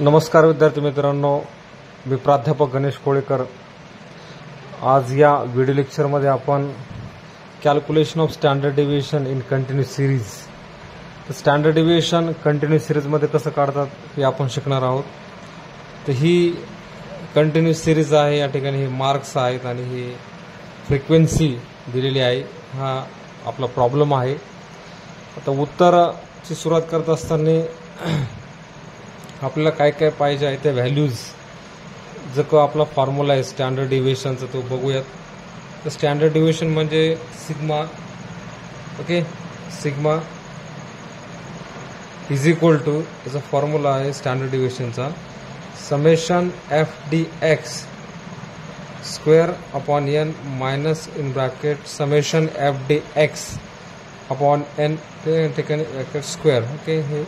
नमस्कार विद्यार्थी मित्रांनो, मी प्राध्यापक गणेश कोळेकर। आज या व्हिडिओ लेक्चरमध्ये आपण calculation of standard deviation in continuous series, तर स्टँडर्ड डेव्हिएशन कंटिन्यूस सिरीजमध्ये कसं काढतात हे आपण शिकणार आहोत। तर ही कंटिन्यूस सिरीज आहे, या ठिकाणी हे मार्क्स आहेत आणि ही फ्रिक्वेन्सी दिलेली आहे। हा आपला प्रॉब्लेम आहे। आता उत्तराची सुरुवात करत असताना आपल्याला काय काय पाहिजे आहे त्या व्हॅल्यूज, जो का आपला फॉर्म्युला आहे स्टँडर्ड डेव्हिएशनचा तो बघूयात। तर स्टँडर्ड डेव्हिएशन म्हणजे sigma, okay, sigma is equal to, याचा फॉर्म्युला आहे स्टँडर्ड डेव्हिएशनचा summation f d x square upon n minus in bracket summation f d x upon n ठिकाणी स्क्वेअर, ओके, हे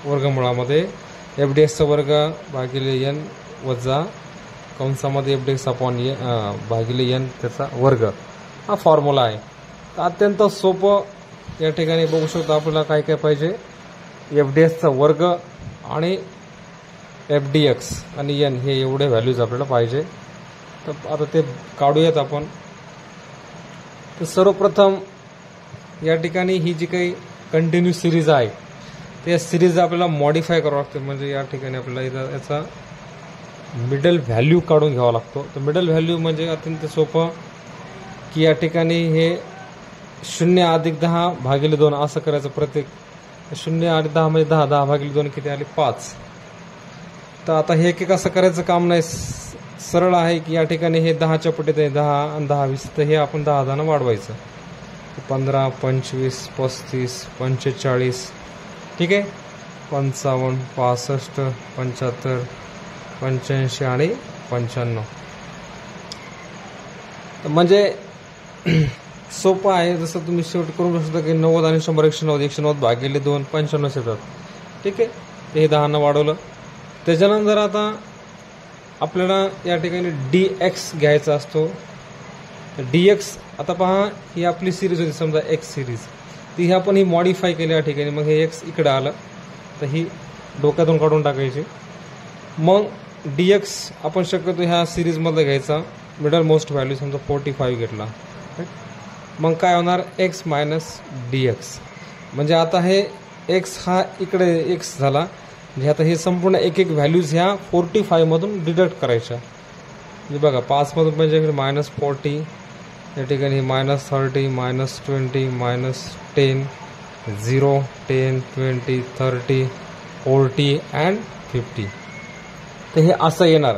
वर्गमुळामध्ये एफ डी एक्सचा वर्ग भागिले एन वजा कंसामध्ये एफ डी एक्स अपॉन भागिले एन त्याचा वर्ग, हा फॉर्म्युला आहे। तर अत्यंत सोपं या ठिकाणी बघू शकतो। आपल्याला काय काय पाहिजे, एफ डी एक्सचा वर्ग आणि एफ डी एक्स आणि एन हे एवढे व्हॅल्यूज आपल्याला पाहिजे। तर आता ते काढूयात आपण। तर सर्वप्रथम या ठिकाणी ही जी काही कंटिन्यूस सिरीज आहे त्या सिरीज आपल्याला मॉडिफाय करावं लागते। म्हणजे या ठिकाणी आपल्याला याचा मिडल व्हॅल्यू काढून घ्यावा लागतो। तर मिडल व्हॅल्यू म्हणजे अत्यंत सोपं की या ठिकाणी हे 0 अधिक 10 भागिले 2 असं करायचं। प्रत्येक 0 अधिक 10 म्हणजे 10, 10 भागिले 2 किती आले 5। तर आता हे एक असं करायचं काम नाही, सरळ आहे की या ठिकाणी हे 10च्या पटीत आहे, 10 आणि 10 20, तर हे आपण 10 10 वाढवायचं। 15 25 35 45, ठीक आहे, 55 65 75 85 आणि 95। म्हणजे सोपं आहे, जसं तुम्ही शेवट करून शकता की 90 आणि 100 190 190 भागिले 2 95 येतात, ठीक आहे। हे 10 वाढवलं। त्याच्यानंतर आता आपल्याला या ठिकाणी डी एक्स घ्यायचा असतो। तर डी एक्स आता पहा, ही आपली सिरीज होती समजा एक्स सिरीज, ती ही आपण ही मॉडिफाय केली या ठिकाणी। मग हे एक्स इकडे आलं तर ही डोक्यातून काढून टाकायची। मग डी एक्स आपण शक्यतो ह्या सिरीजमध्ये घ्यायचा मिडल मोस्ट व्हॅल्यू, समजा 45 घेतला, मग काय होणार एक्स मायनस डी एक्स। म्हणजे आता हे एक्स हा इकडे एक्स झाला, म्हणजे आता हे संपूर्ण एक एक व्हॅल्यूज ह्या 45 मधून डिडक्ट करायच्या। म्हणजे बघा 5 मधून म्हणजे मायनस 40, या ठिकाणी मायनस 30 मायनस 20 मायनस 10 0 10 20 30 40 अँड 50। तर हे असं येणार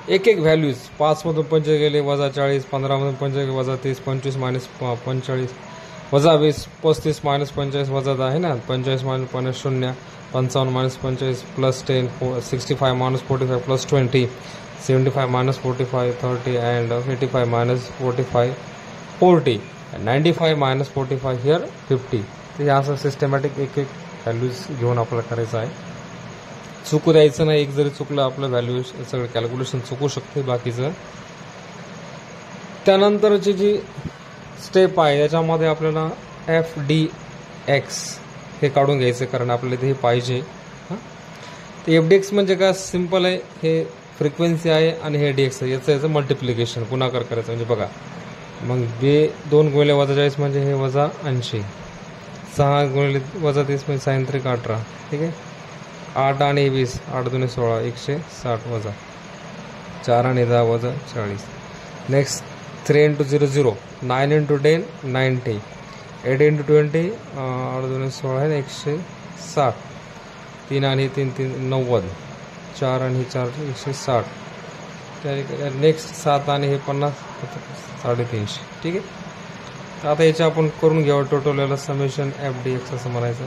एक एक व्हॅल्यूज। 5 मधून 5 गेले वजा 40, 15 मधून 5 गेले वजा 30, 25 मायनस 45 वजा 20, 35 मायनस 45 वजा 10 आहे ना, 45 minus 50 0, 55 minus 45 plus 10 65 minus 45 plus 20 75 minus 45 30 and 85 minus 45 40 95 minus 45 here 50। तर हे असं सिस्टमॅटिक एक एक व्हॅल्यूज घेऊन आपल्याला करायचं आहे। चुकू द्यायचं नाही, एक जरी चुकलं आपलं व्हॅल्यू सगळं कॅल्क्युलेशन चुकू शकते बाकीचं। त्यानंतरची जी स्टेप आहे याच्यामध्ये आपल्याला एफ डी एक्स हे काढून घ्यायचं, कारण आपल्याला ते पाहिजे। तर एफ डी एक्स म्हणजे काय, सिम्पल आहे, हे फ्रिक्वेन्सी आहे आणि हे डी एक्स आहे, याचं मल्टिप्लिकेशन गुणाकार करायचं। म्हणजे बघा, मग 2 गुणिले वजा 40 म्हणजे हे वजा 80, 6 गुणिले वजा 30 म्हणजे 6 3 18, ठीक आहे। 8 आणि 20 8 2 16 160 वजा 4 आणि 10 वजा 40। नेक्स्ट 3 इंटू 0 0, 9 इंटू 10 90, 8 इंटू 20 8 2 16 आहे 160, 3 आणि 3 3 90, 4 आणि 4 160, नेक्स्ट 7 आणि हे 50 350, ठीक आहे। तर आता याचे आपण करून घ्यावं टोटल, याला समेशन एफ डी एक्स असं म्हणायचं।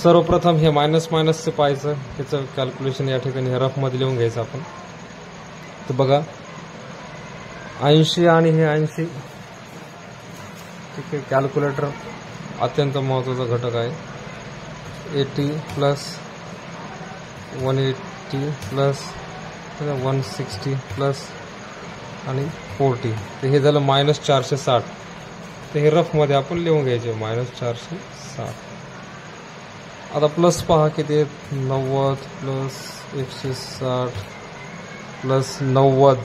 सर्वप्रथम हे मायनस मायनसचं पाहायचं, त्याचं कॅल्क्युलेशन या ठिकाणी रफमध्ये लिहून घ्यायचं आपण। तर बघा 80 आणि हे 80, ठीक आहे। कॅल्क्युलेटर अत्यंत महत्त्वाचा घटक आहे। 80 प्लस 180 प्लस 160 प्लस आणि 40, तर हे झालं मायनस 460। तर हे रफमध्ये आपण लिहून घ्यायचे मायनस 460। आता प्लस पहा किती आहेत, 90 प्लस 160 प्लस 90.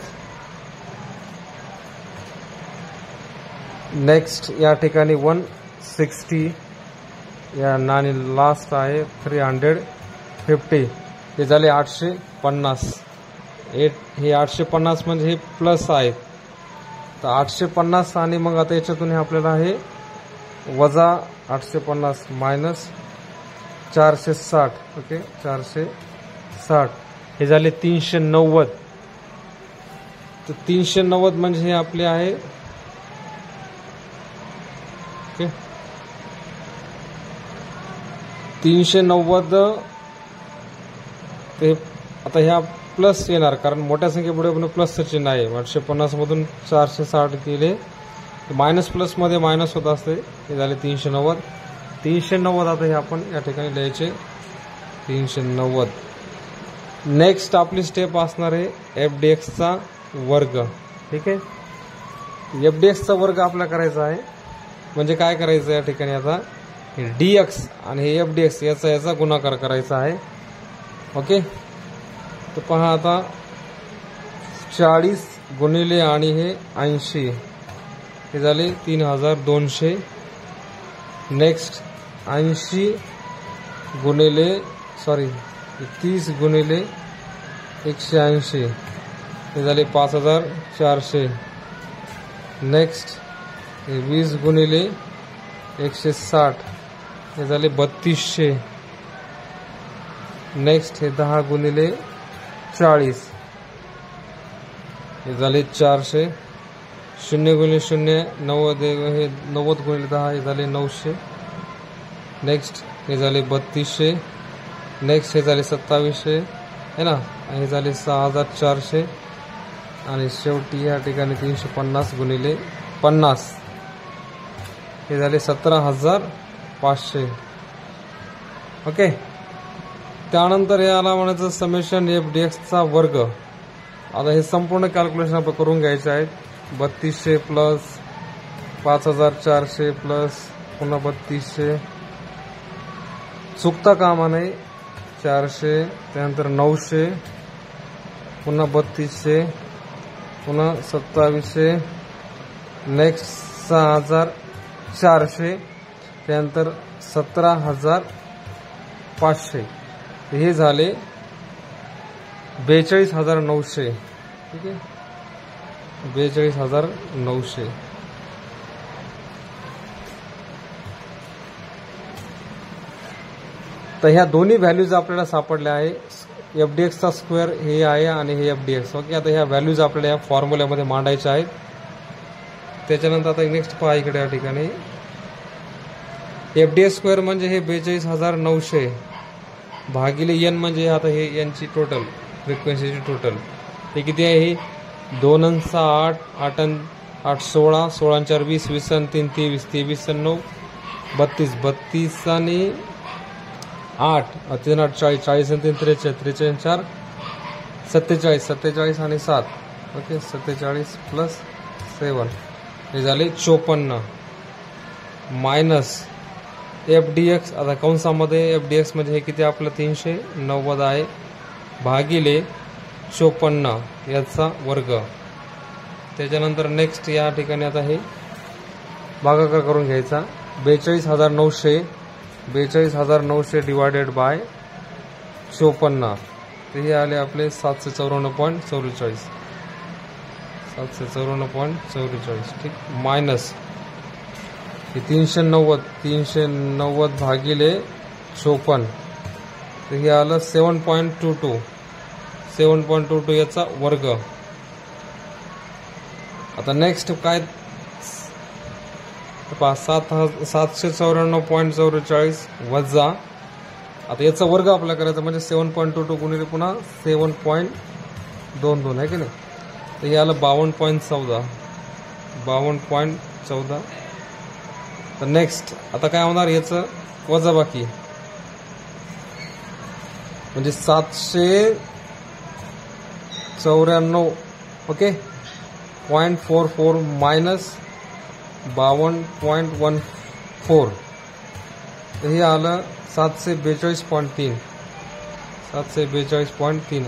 नेक्स्ट या ठिकाणी 160 या आणि लास्ट आहे 350. हे झाले 850. हे 850 म्हणजे हे प्लस आहेत. तर 850 आणि मग आता याच्यातून हे आपल्याला हे वजा 850 मायनस 460. ओके 460 हे झाले 390. तर 390 म्हणजे हे आपले आहे. ओके 390 ते आता ह्या प्लस येणार कारण मोठ्या संख्येपुढे पण प्लसचं चिन्ह आहे. 850 मधून 460 गेले मायनस प्लस मध्ये मायनस होत असते. हे झाले 390. 390 आता हे आपण या ठिकाणी लिहायचे 390. नेक्स्ट आपली स्टेप असणार आहे FDXचा वर्ग. ठीक आहे FDXचा वर्ग आपला करायचा आहे. म्हणजे काय करायचं या ठिकाणी आता DX आणि हे FDX याचा गुणाकार करायचा आहे. ओके तर पहा आता 40 गुणिले आणि हे 80 हे झाले 3200. नेक्स्ट 80 गुणिले 30 गुणिले 180 हे झाले 5400. नेक्स्ट 20 गुणिले 160 हे झाले 3200. नेक्स्ट हे 10 गुणिले 40 हे झाले 400. 0 गुणिले 0 90 हे 90 गुणिले 10 हे झाले 900. नेक्स्ट हे झाले 3200. नेक्स्ट हे झाले 2700 है ना. हे झाले 6400 आणि शेवटी या ठिकाणी 350 गुणिले 50 हे झाले 17500. ओके त्यानंतर याला म्हणायचं समेशन FDXचा वर्ग. आता हे संपूर्ण कॅल्क्युलेशन आपण करून घ्यायचे आहेत. 3200 प्लस 5400 प्लस पुन्हा 3200 चुकता कामा नाही 400 त्यानंतर 900 पुन्हा 3200 पुन्हा 2700 नेक्स्ट 6400 त्यानंतर 17500 हे झाले 42900. ठीक आहे 42900. तर ह्या दोन्ही व्हॅल्यूज आपल्याला सापडल्या आहे. FDXचा स्क्वेअर हे आहे आणि हे FDX. ओके आता ह्या व्हॅल्यूज आपल्याला या फॉर्म्युल्यामध्ये मांडायच्या आहेत. त्याच्यानंतर आता नेक्स्ट पहा इकडे या ठिकाणी FDX स्क्वेअर म्हणजे हे 42900 भागिले n म्हणजे आता हे यांची टोटल फ्रिक्वेन्सीची टोटल हे किती आहे. हे 2 आणि 6 8 8 8 16 16 4 20 20 आणि 3 23 23 आणि 9 32 32 आणि 8 3 8 40 40 आणि 3 43 43 4 47 47 आणि 7 ओके 47 प्लस 7 हे झाले 54 मायनस FDX. आता कंसामध्ये FDX म्हणजे हे किती आपलं 390 आहे भागिले 54 याचा वर्ग. त्याच्यानंतर नेक्स्ट या ठिकाणी आता हे भागाकार करून घ्यायचा. 42900 डिवायडेड बाय 54 तर हे आले आपले 754.44 754.44. ठीक मायनस हे 390 भागिले 54 तर हे आलं 7.22 याचा वर्ग. आता नेक्स्ट काय 794.44 वजा आता याचा वर्ग आपला करायचा म्हणजे 7.22 गुणिले पुन्हा 7.22 आहे की नाही. तर हे आलं 52.14. तर नेक्स्ट आता काय होणार याचं वजा बाकी म्हणजे 794 ओके 0.44 मायनस 52.14 तर हे आलं 742.3 742.3.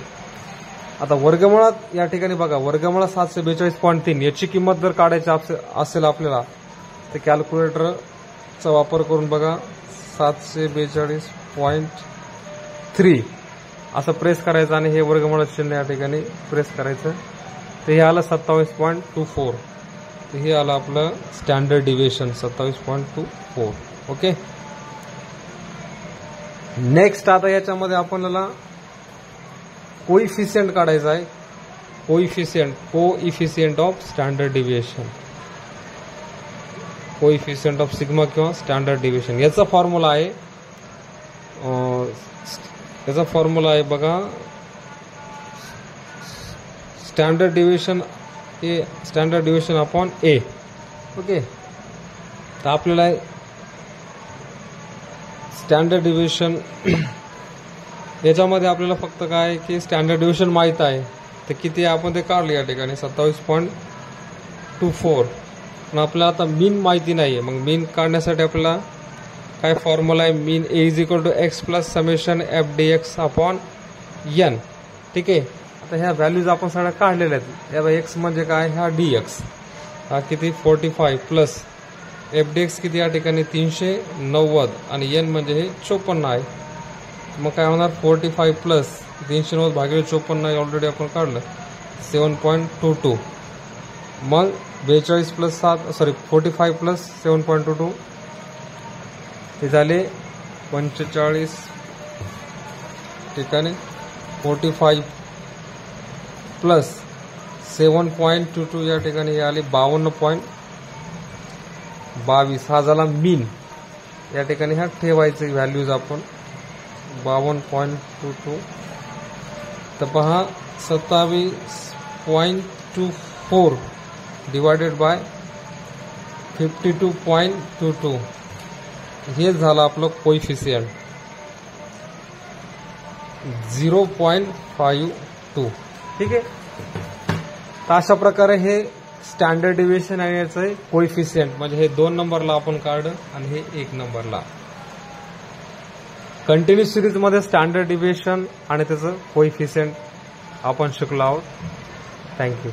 आता वर्गमुळात या ठिकाणी बघा, वर्गमुळात 742.3 याची किंमत जर काढायची असेल आपल्याला तर कॅल्क्युलेटरचा वापर करून बघा 742.3 असं प्रेस करायचं आणि हे वर्गमुळात चिन्ह या ठिकाणी प्रेस करायचं. तर हे आलं 27.24. तर हे आलं आपलं स्टँडर्ड डिव्हिएशन 27.24. ओके. नेक्स्ट आता याच्यामध्ये आपल्याला कोइफिशियंट काढायचा आहे. Coefficient of standard deviation, coefficient of sigma किंवा स्टँडर्ड डिव्हिएशन. याचा फॉर्म्युला आहे बघा, standard deviation upon a. Okay. तर आपल्याला स्टँडर्ड डिव्हिएशन याच्यामध्ये आपल्याला फक्त काय की स्टँडर्ड डिव्हिएशन माहित आहे, तर किती आपण ते काढलं या ठिकाणी 27.24. पण आपल्याला आता मीन माहिती नाही आहे. मग मीन काढण्यासाठी आपल्याला काय फॉर्म्युला आहे, mean a is equal to x plus summation f d x upon n. ठीक आहे. आता ह्या व्हॅल्यूज आपण सगळ्या काढलेल्या आहेत. या एक्स म्हणजे काय, हा डी एक्स हा किती 45 प्लस एफ डी एक्स किती या ठिकाणी 390 आणि एन म्हणजे हे 54 आहे. मग काय होणार 45 प्लस 390 भागिले 54 ऑलरेडी आपण काढलं 7.22. मग 42 प्लस 45 प्लस 7.22 हे झाले 45 ठिकाणी 45 प्लस 7.22 या ठिकाणी हे आले 52.22. हा झाला मीन. या ठिकाणी हा ठेवायचे व्हॅल्यूज आपण 52.22. तर पहा 27.24 डिवायडेड बाय 52.22 हे झालं आपलं कोइफिशियंट 0.52. ठीक आहे. तर अशा प्रकारे हे स्टँडर्ड डिव्हिएशन आणि याचं कोइफिशियंट म्हणजे हे 2 नंबरला आपण काढलं आणि हे 1 नंबरला. कंटिन्यूस सिरीजमध्ये स्टँडर्ड डिव्हिएशन आणि त्याचं कोइफिशियंट आपण शिकलो आहोत. थँक्यू.